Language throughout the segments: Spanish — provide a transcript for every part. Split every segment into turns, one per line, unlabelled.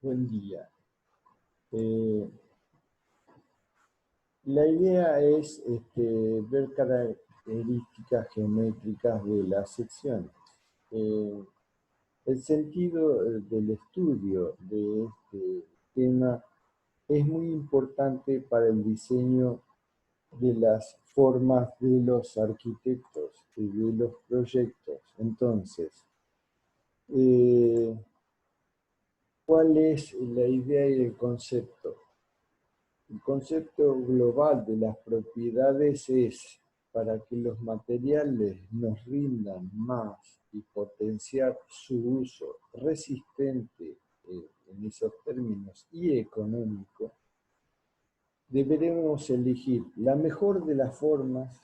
Buen día. Eh, la idea es ver características geométricas de las secciones. El sentido del estudio de este tema es muy importante para el diseño de las formas de los arquitectos y de los proyectos. Entonces, ¿cuál es la idea y el concepto? El concepto global de las propiedades es para que los materiales nos rindan más y potenciar su uso resistente en esos términos y económico, deberemos elegir la mejor de las formas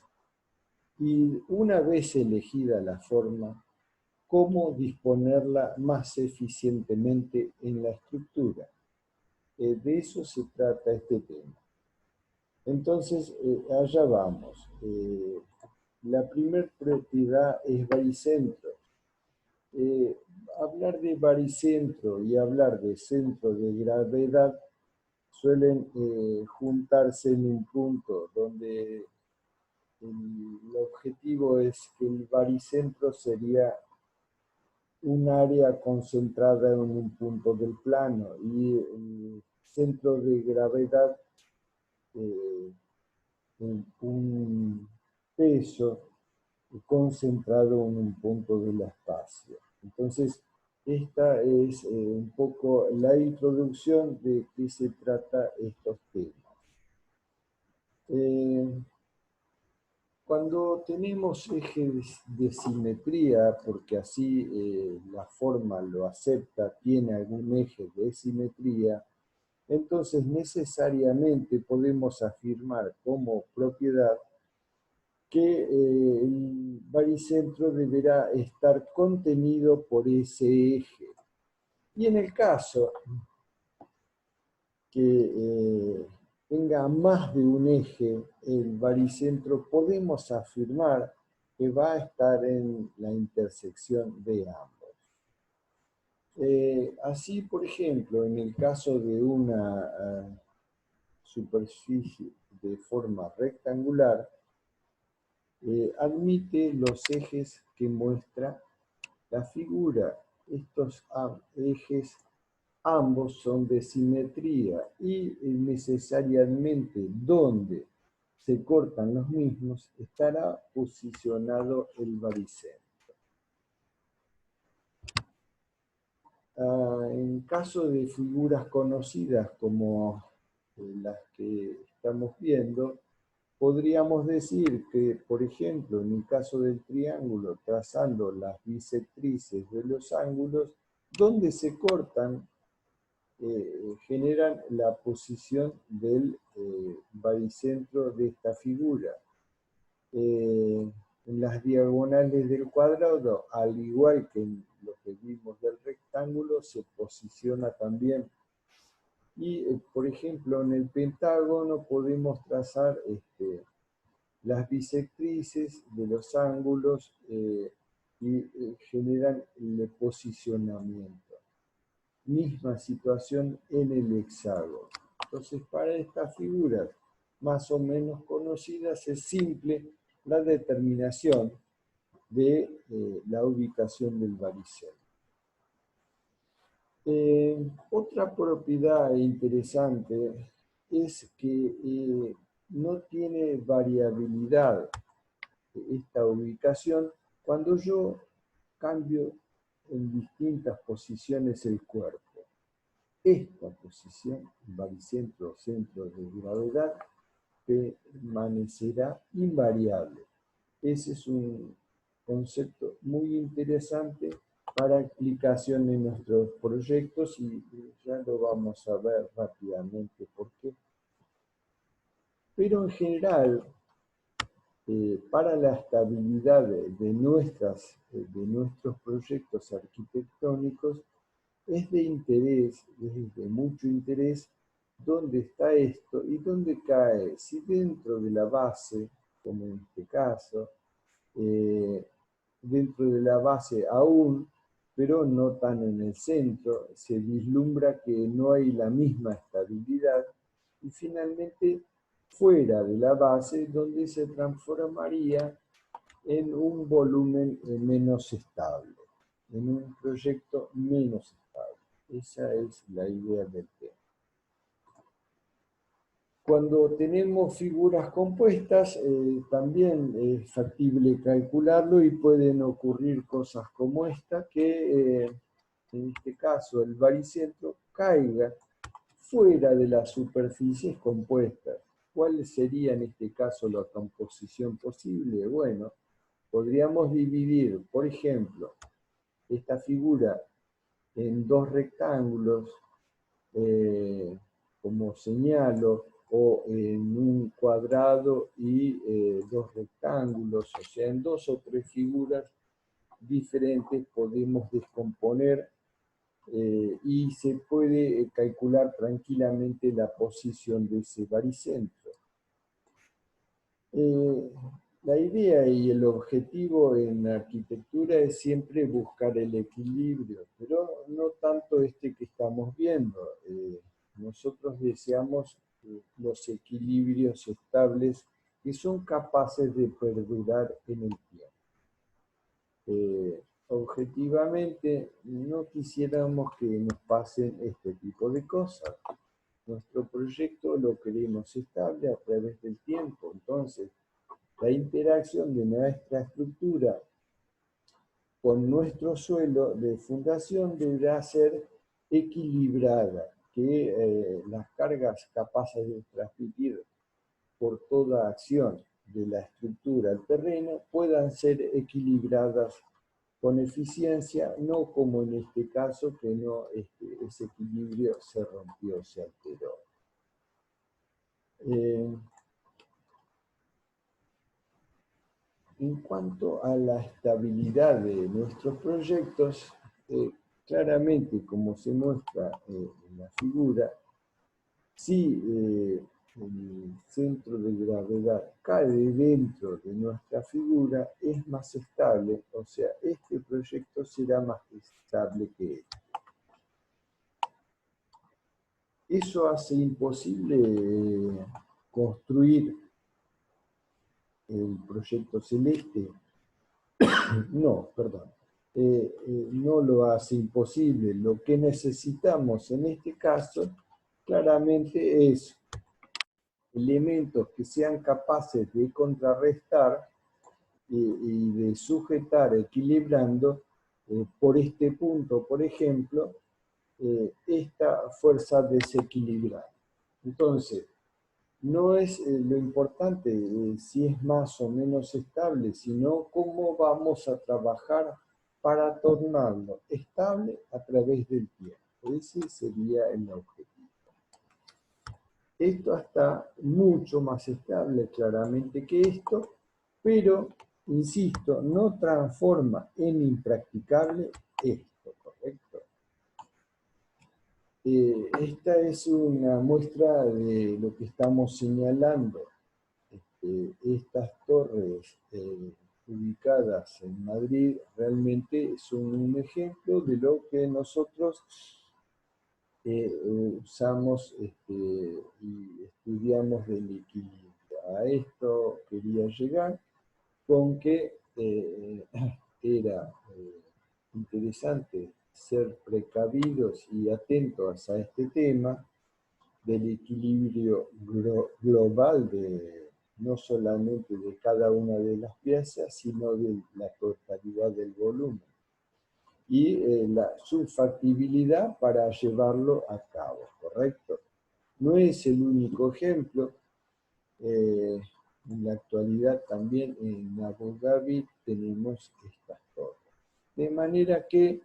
y una vez elegida la forma, cómo disponerla más eficientemente en la estructura. De eso se trata este tema. Entonces, allá vamos. La primera propiedad es baricentro. Hablar de baricentro y hablar de centro de gravedad suelen juntarse en un punto donde el objetivo es que el baricentro sería un área concentrada en un punto del plano y el centro de gravedad un peso concentrado en un punto del espacio. Entonces, esta es un poco la introducción de qué se trata estos temas. Cuando tenemos ejes de simetría, porque así la forma lo acepta, tiene algún eje de simetría, entonces necesariamente podemos afirmar como propiedad que el baricentro deberá estar contenido por ese eje. Y en el caso que tenga más de un eje, el baricentro, podemos afirmar que va a estar en la intersección de ambos. Así, por ejemplo, en el caso de una superficie de forma rectangular, admite los ejes que muestra la figura. Estos ejes ambos son de simetría y necesariamente donde se cortan los mismos estará posicionado el baricentro. En caso de figuras conocidas como las que estamos viendo, podríamos decir que, por ejemplo, en el caso del triángulo, trazando las bisectrices de los ángulos, donde se cortan, generan la posición del baricentro de esta figura. En las diagonales del cuadrado, al igual que en lo que vimos del rectángulo, se posiciona también. Y, por ejemplo, en el pentágono podemos trazar las bisectrices de los ángulos y generan el posicionamiento. Misma situación en el hexágono. Entonces, para estas figuras más o menos conocidas es simple la determinación de la ubicación del baricentro. Otra propiedad interesante es que no tiene variabilidad esta ubicación cuando yo cambio en distintas posiciones el cuerpo. Esta posición, baricentro o centro de gravedad, permanecerá invariable. Ese es un concepto muy interesante para aplicación en nuestros proyectos y ya lo vamos a ver rápidamente por qué. Pero en general, para la estabilidad de nuestros proyectos arquitectónicos, es de interés, es de mucho interés, dónde está esto y dónde cae, si dentro de la base, como en este caso, dentro de la base aún pero no tan en el centro, se vislumbra que no hay la misma estabilidad, y finalmente fuera de la base, donde se transformaría en un volumen menos estable, en un proyecto menos estable. Esa es la idea del tema. Cuando tenemos figuras compuestas, también es factible calcularlo y pueden ocurrir cosas como esta, que en este caso el baricentro caiga fuera de las superficies compuestas. ¿Cuál sería en este caso la composición posible? Bueno, podríamos dividir, por ejemplo, esta figura en dos rectángulos, como señalo, o en un cuadrado y dos rectángulos, o sea, en dos o tres figuras diferentes podemos descomponer y se puede calcular tranquilamente la posición de ese baricentro. La idea y el objetivo en la arquitectura es siempre buscar el equilibrio, pero no tanto este que estamos viendo. Nosotros deseamos los equilibrios estables que son capaces de perdurar en el tiempo. Objetivamente, no quisiéramos que nos pasen este tipo de cosas. Nuestro proyecto lo queremos estable a través del tiempo, entonces la interacción de nuestra estructura con nuestro suelo de fundación deberá ser equilibrada, que las cargas capaces de transmitir por toda acción de la estructura al terreno puedan ser equilibradas con eficiencia, no como en este caso que no, ese equilibrio se rompió, se alteró. En cuanto a la estabilidad de nuestros proyectos, claramente, como se muestra en la figura, si el centro de gravedad cae dentro de nuestra figura, es más estable, o sea, este proyecto será más estable que este. Eso hace imposible construir el proyecto celeste. No, perdón. No lo hace imposible. Lo que necesitamos en este caso claramente es elementos que sean capaces de contrarrestar y de sujetar equilibrando por este punto, por ejemplo, esta fuerza desequilibrada. Entonces, no es lo importante si es más o menos estable, sino cómo vamos a trabajar para tornarlo estable a través del tiempo. Ese sería el objetivo. Esto está mucho más estable claramente que esto, pero, insisto, no transforma en impracticable esto, ¿correcto? Esta es una muestra de lo que estamos señalando. Estas torres ubicadas en Madrid realmente son un ejemplo de lo que nosotros usamos y estudiamos del equilibrio. A esto quería llegar con que era interesante ser precavidos y atentos a este tema del equilibrio global no solamente de cada una de las piezas, sino de la totalidad del volumen y su factibilidad para llevarlo a cabo, ¿correcto? No es el único ejemplo. En la actualidad también en Abu Dhabi tenemos estas torres. De manera que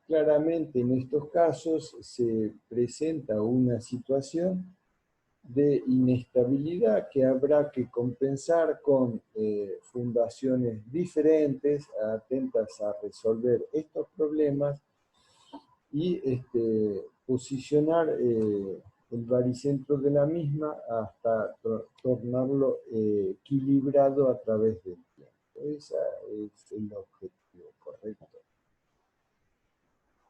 claramente en estos casos se presenta una situación de inestabilidad que habrá que compensar con fundaciones diferentes, atentas a resolver estos problemas y posicionar el baricentro de la misma hasta tornarlo equilibrado a través del tiempo. Ese es el objetivo, correcto.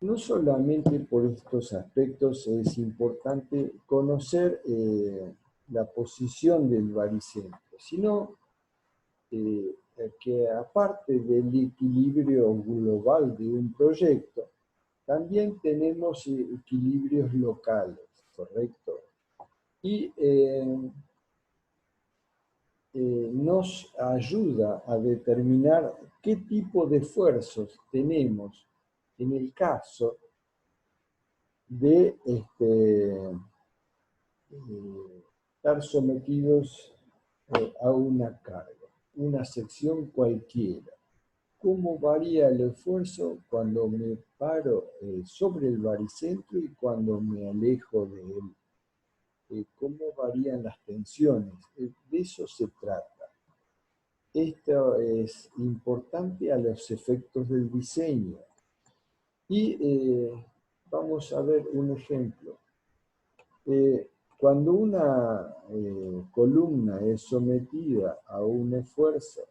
No solamente por estos aspectos es importante conocer la posición del baricentro, sino que aparte del equilibrio global de un proyecto, también tenemos equilibrios locales, ¿correcto? Y nos ayuda a determinar qué tipo de esfuerzos tenemos en el caso de estar sometidos a una carga, una sección cualquiera. ¿Cómo varía el esfuerzo cuando me paro sobre el baricentro y cuando me alejo de él? ¿Cómo varían las tensiones? De eso se trata. Esto es importante a los efectos del diseño. Y vamos a ver un ejemplo. Cuando una columna es sometida a un esfuerzo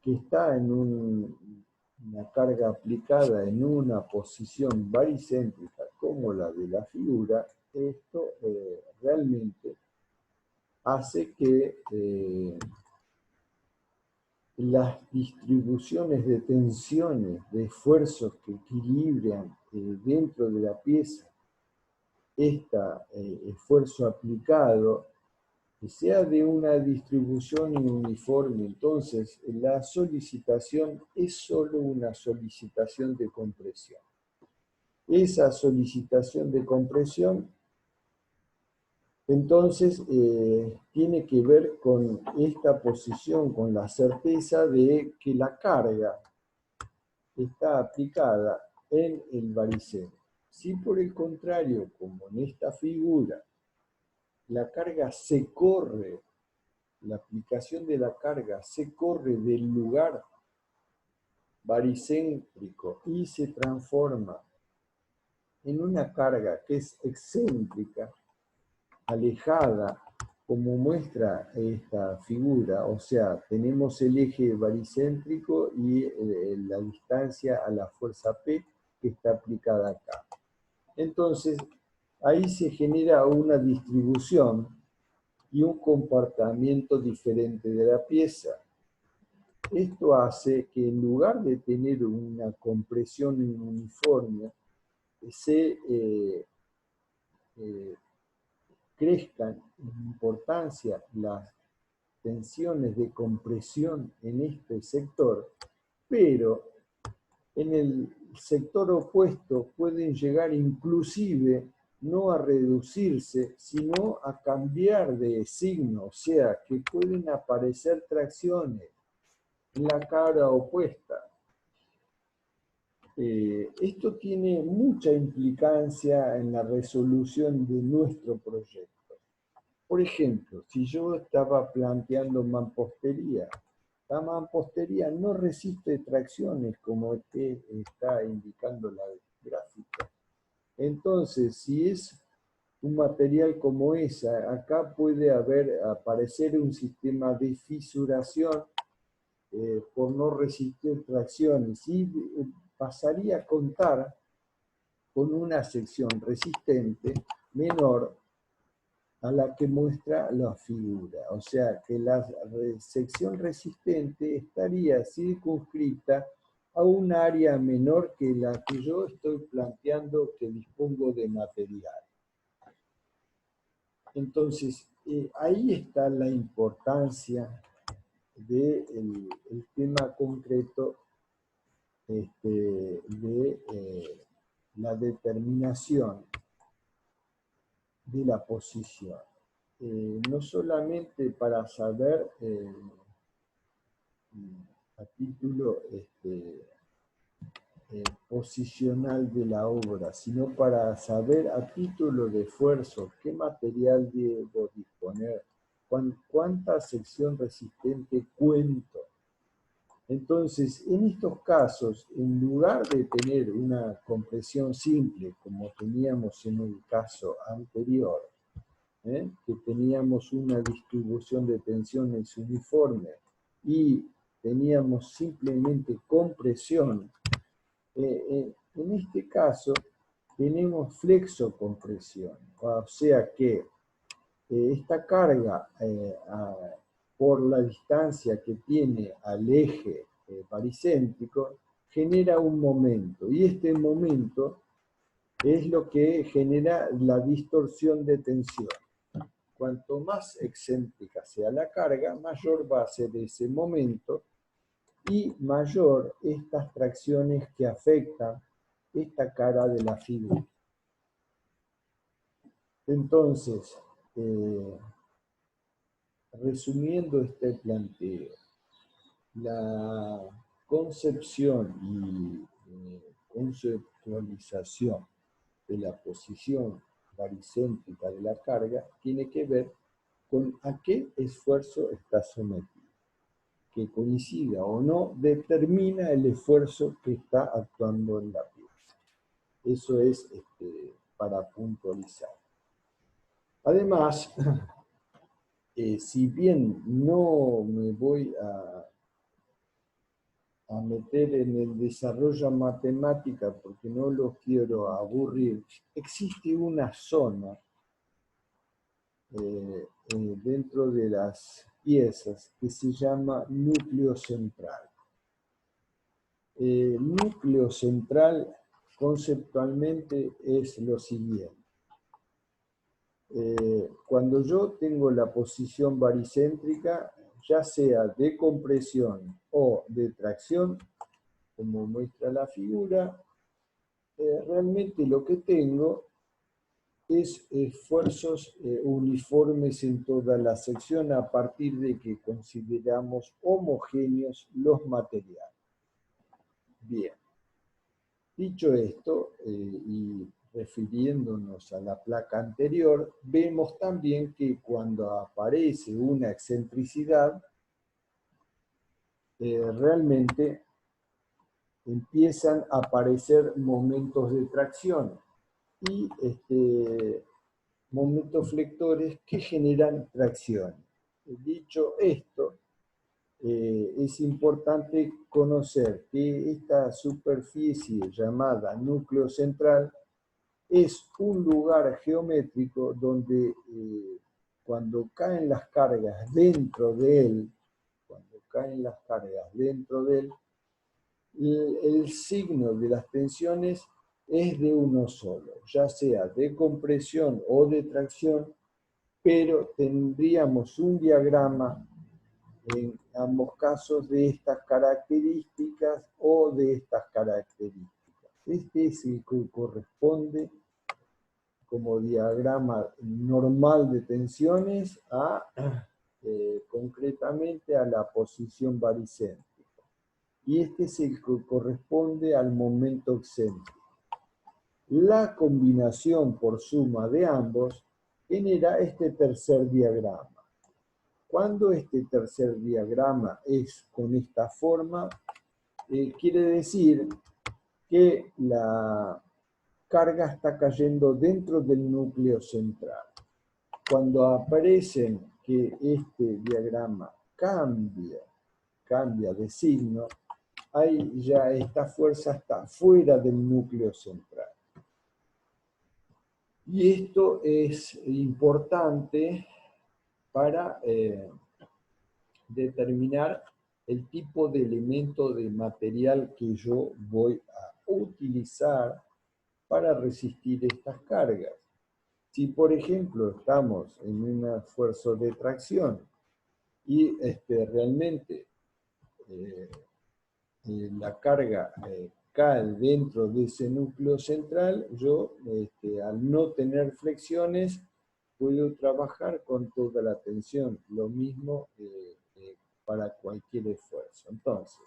que está en una carga aplicada en una posición baricéntrica como la de la figura, esto realmente hace que las distribuciones de tensiones, de esfuerzos que equilibran dentro de la pieza este esfuerzo aplicado, que sea de una distribución uniforme. Entonces, la solicitación es solo una solicitación de compresión. Esa solicitación de compresión, entonces, tiene que ver con esta posición, con la certeza de que la carga está aplicada en el baricentro. Si por el contrario, como en esta figura, la carga se corre, la aplicación de la carga se corre del lugar baricéntrico y se transforma en una carga que es excéntrica, alejada, como muestra esta figura, o sea, tenemos el eje baricéntrico y la distancia a la fuerza P que está aplicada acá. Entonces, ahí se genera una distribución y un comportamiento diferente de la pieza. Esto hace que en lugar de tener una compresión uniforme, se crezcan en importancia las tensiones de compresión en este sector, pero en el sector opuesto pueden llegar inclusive no a reducirse, sino a cambiar de signo, o sea, que pueden aparecer tracciones en la cara opuesta. Esto tiene mucha implicancia en la resolución de nuestro proyecto. Por ejemplo, si yo estaba planteando mampostería, la mampostería no resiste tracciones como está indicando la gráfica. Entonces, si es un material como esa, acá puede aparecer un sistema de fisuración por no resistir tracciones y pasaría a contar con una sección resistente menor a la que muestra la figura. O sea que la sección resistente estaría circunscrita a un área menor que la que yo estoy planteando que dispongo de material. Entonces, ahí está la importancia del tema concreto de la determinación de la posición. No solamente para saber a título posicional de la obra, sino para saber a título de esfuerzo qué material debo disponer, cuánta sección resistente cuento. Entonces, en estos casos, en lugar de tener una compresión simple, como teníamos en el caso anterior, que teníamos una distribución de tensiones uniforme y teníamos simplemente compresión, En este caso tenemos flexocompresión, o sea que esta carga por la distancia que tiene al eje baricéntrico genera un momento, y este momento es lo que genera la distorsión de tensión. Cuanto más excéntrica sea la carga, mayor va a ser ese momento y mayor estas tracciones que afectan esta cara de la figura. Entonces, resumiendo este planteo, la concepción y conceptualización de la posición baricéntrica de la carga tiene que ver con a qué esfuerzo está sometido. Que coincida o no determina el esfuerzo que está actuando en la pieza. Eso es para puntualizar. Además, si bien no me voy a meter en el desarrollo matemática porque no los quiero aburrir, existe una zona dentro de las piezas que se llama núcleo central. El núcleo central conceptualmente es lo siguiente. Cuando yo tengo la posición baricéntrica, ya sea de compresión o de tracción, como muestra la figura, realmente lo que tengo es esfuerzos uniformes en toda la sección a partir de que consideramos homogéneos los materiales. Bien, dicho esto, y refiriéndonos a la placa anterior, vemos también que cuando aparece una excentricidad, realmente empiezan a aparecer momentos de tracción y momentos flectores que generan tracción. Dicho esto, es importante conocer que esta superficie llamada núcleo central es un lugar geométrico donde cuando caen las cargas dentro de él, el signo de las tensiones es de uno solo, ya sea de compresión o de tracción, pero tendríamos un diagrama en ambos casos de estas características o de estas características. Este es el que corresponde como diagrama normal de tensiones concretamente a la posición baricéntrica. Y este es el que corresponde al momento excéntrico. La combinación por suma de ambos genera este tercer diagrama. Cuando este tercer diagrama es con esta forma, quiere decir que la carga está cayendo dentro del núcleo central. Cuando aparecen que este diagrama cambia de signo, ahí ya esta fuerza está fuera del núcleo central. Y esto es importante para determinar el tipo de elemento de material que yo voy a utilizar para resistir estas cargas. Si, por ejemplo, estamos en un esfuerzo de tracción y realmente la carga cae dentro de ese núcleo central, yo, al no tener flexiones, puedo trabajar con toda la tensión. Lo mismo para cualquier esfuerzo. Entonces,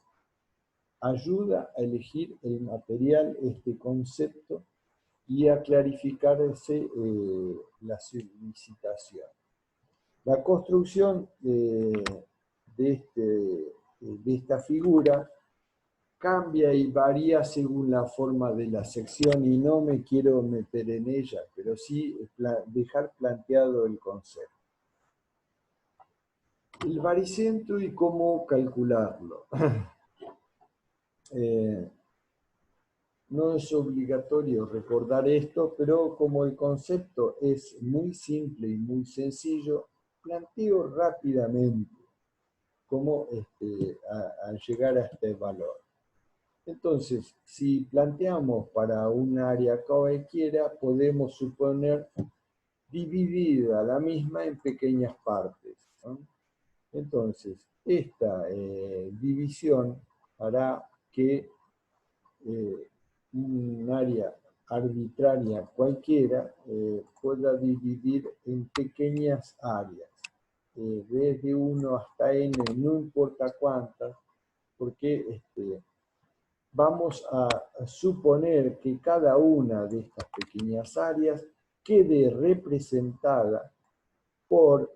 ayuda a elegir el material este concepto y a clarificarse la solicitación. La construcción de esta figura cambia y varía según la forma de la sección y no me quiero meter en ella, pero sí dejar planteado el concepto. El baricentro y cómo calcularlo. no es obligatorio recordar esto, pero como el concepto es muy simple y muy sencillo, planteo rápidamente cómo llegar a este valor. Entonces, si planteamos para un área cualquiera, podemos suponer dividida la misma en pequeñas partes, ¿no? Entonces, esta división hará que un área arbitraria cualquiera pueda dividir en pequeñas áreas, desde 1 hasta n, no importa cuántas, porque vamos a suponer que cada una de estas pequeñas áreas quede representada por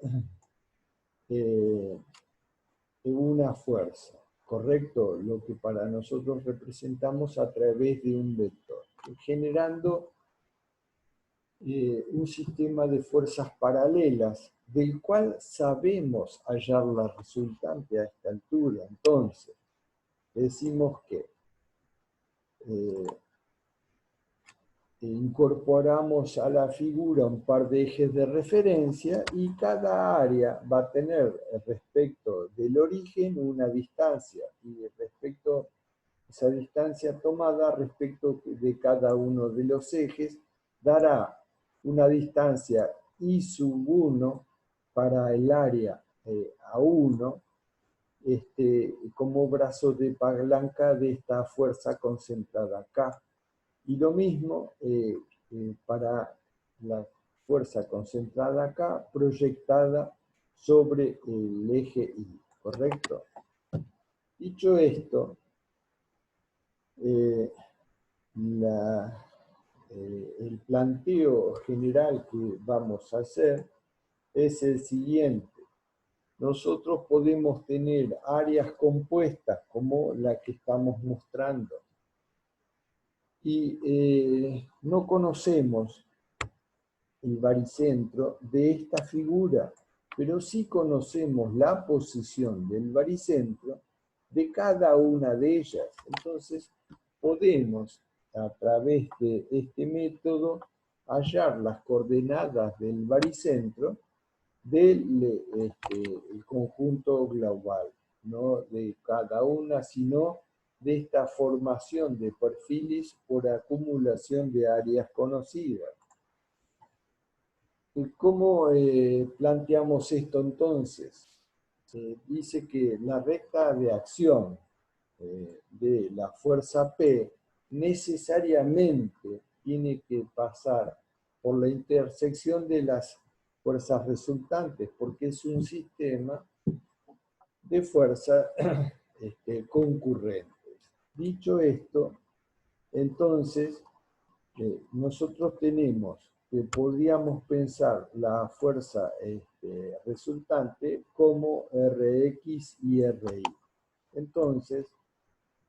una fuerza, ¿correcto? Lo que para nosotros representamos a través de un vector, generando un sistema de fuerzas paralelas, del cual sabemos hallar la resultante a esta altura. Entonces, decimos que incorporamos a la figura un par de ejes de referencia y cada área va a tener respecto del origen una distancia y respecto a esa distancia tomada respecto de cada uno de los ejes dará una distancia I sub 1 para el área A1 como brazo de palanca de esta fuerza concentrada acá. Y lo mismo para la fuerza concentrada acá, proyectada sobre el eje Y, ¿correcto? Dicho esto, el planteo general que vamos a hacer es el siguiente. Nosotros podemos tener áreas compuestas como la que estamos mostrando, y no conocemos el baricentro de esta figura, pero sí conocemos la posición del baricentro de cada una de ellas. Entonces, podemos, a través de este método, hallar las coordenadas del baricentro del el conjunto global, no de cada una, sino de esta formación de perfiles por acumulación de áreas conocidas. ¿Cómo planteamos esto entonces? Dice que la recta de acción de la fuerza P necesariamente tiene que pasar por la intersección de las fuerzas resultantes, porque es un sistema de fuerzas concurrentes. Dicho esto, entonces, nosotros tenemos que podríamos pensar la fuerza resultante como Rx y Ri. Entonces,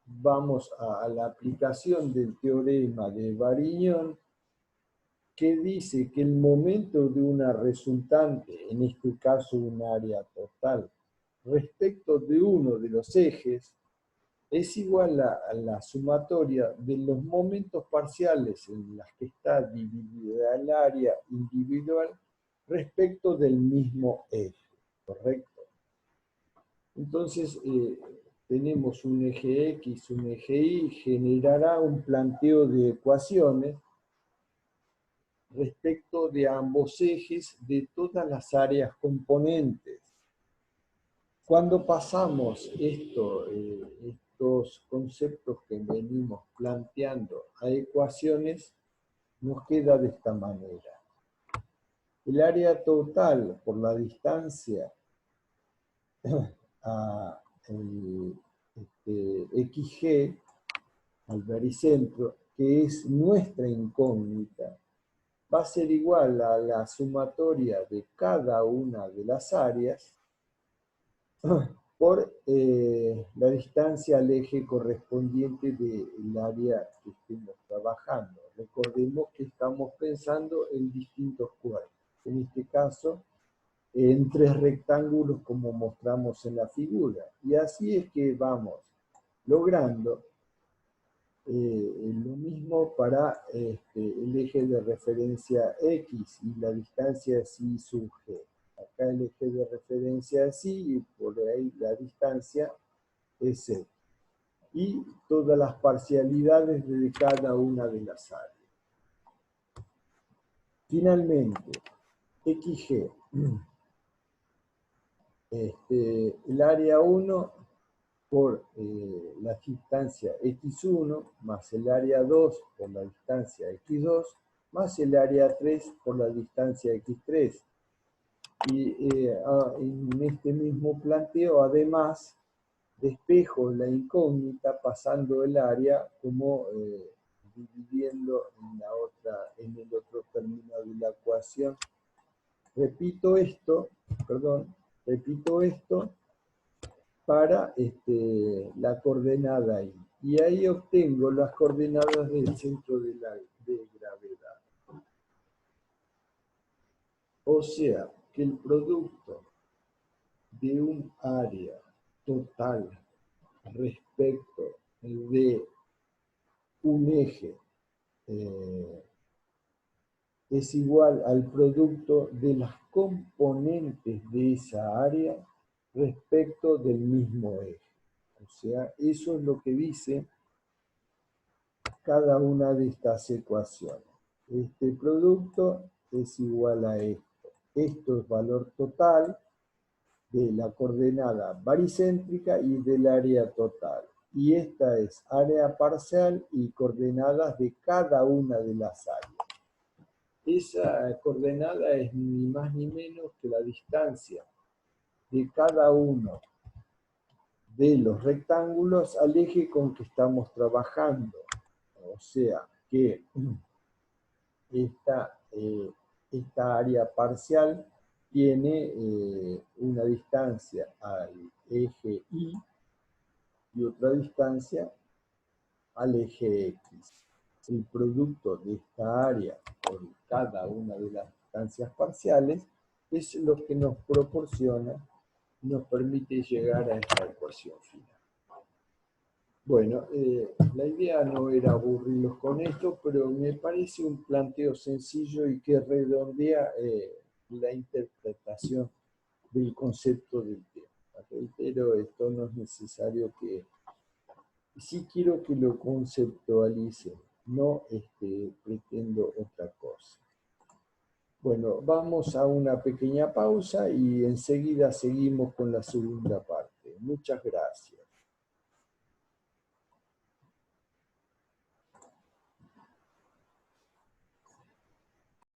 vamos a la aplicación del teorema de Varignon, que dice que el momento de una resultante, en este caso un área total, respecto de uno de los ejes, es igual a la sumatoria de los momentos parciales en las que está dividida el área individual respecto del mismo eje, ¿correcto? Entonces, tenemos un eje X, un eje Y, generará un planteo de ecuaciones respecto de ambos ejes de todas las áreas componentes. Cuando pasamos estos conceptos que venimos planteando a ecuaciones, nos queda de esta manera. El área total por la distancia a XG, al baricentro, que es nuestra incógnita, va a ser igual a la sumatoria de cada una de las áreas por la distancia al eje correspondiente del área que estemos trabajando. Recordemos que estamos pensando en distintos cuerpos. En este caso, en 3 rectángulos como mostramos en la figura. Y así es que vamos logrando Lo mismo para el eje de referencia X y la distancia es Y sub G. Acá el eje de referencia es Y y por ahí la distancia es Z. Y todas las parcialidades de cada una de las áreas. Finalmente, XG. El área 1 por la distancia x1 más el área 2 por la distancia x2 más el área 3 por la distancia x3. Y en este mismo planteo, además, despejo la incógnita pasando el área como dividiendo en el otro término de la ecuación. Repito esto para la coordenada Y. Y ahí obtengo las coordenadas del centro de gravedad. O sea, que el producto de un área total respecto de un eje es igual al producto de las componentes de esa área respecto del mismo eje. O sea, eso es lo que dice cada una de estas ecuaciones. Este producto es igual a esto. Esto es valor total de la coordenada baricéntrica y del área total. Y esta es área parcial y coordenadas de cada una de las áreas. Esa coordenada es ni más ni menos que la distancia de cada uno de los rectángulos al eje con que estamos trabajando. O sea que esta área parcial tiene una distancia al eje Y y otra distancia al eje X. El producto de esta área por cada una de las distancias parciales es lo que nos proporciona, nos permite llegar a esta ecuación final. Bueno, la idea no era aburrirlos con esto, pero me parece un planteo sencillo y que redondea la interpretación del concepto del tema. Reitero, esto no es necesario que... Sí quiero que lo conceptualicen, no pretendo otra cosa. Bueno, vamos a una pequeña pausa y enseguida seguimos con la segunda parte. Muchas gracias.